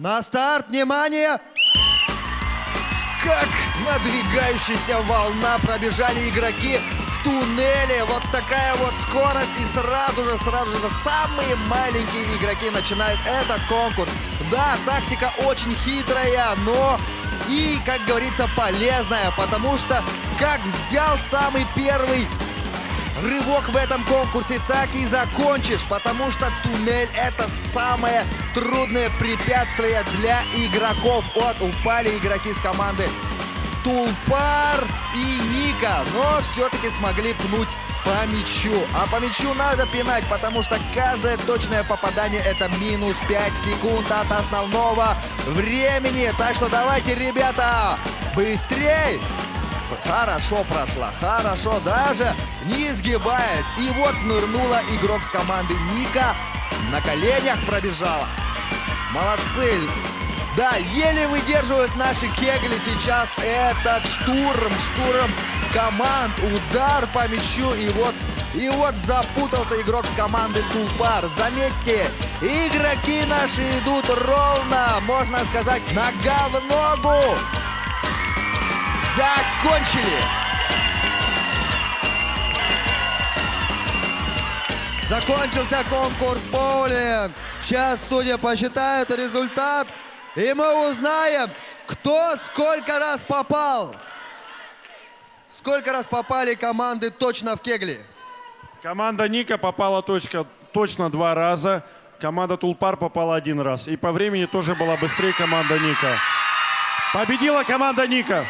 На старт, внимание! Как надвигающаяся волна пробежали игроки в туннеле. Вот такая вот скорость. И сразу же самые маленькие игроки начинают этот конкурс. Да, тактика очень хитрая, но и, как говорится, полезная. Потому что как взял самый первый рывок в этом конкурсе, так и закончишь, потому что туннель — это самое трудное препятствие для игроков. Вот упали игроки с команды Тулпар и Ника, но все-таки смогли пнуть по мячу. А по мячу надо пинать, потому что каждое точное попадание — это минус 5 секунд от основного времени. Так что давайте, ребята, быстрей! Хорошо прошла, хорошо, даже не изгибаясь. И вот нырнула игрок с команды Ника. На коленях пробежала. Молодцы. Да, еле выдерживают наши кегли сейчас этот штурм команд. Удар по мячу. И вот запутался игрок с команды Тулпар. Заметьте, игроки наши идут ровно, можно сказать, нога в ногу. Закончили! Закончился конкурс боулинг. Сейчас судьи посчитают результат, и мы узнаем, кто сколько раз попал. Сколько раз попали команды точно в кегли? Команда Ника попала точно 2 раза. Команда Тулпар попала 1 раз. И по времени тоже была быстрее команда Ника. Победила команда Ника.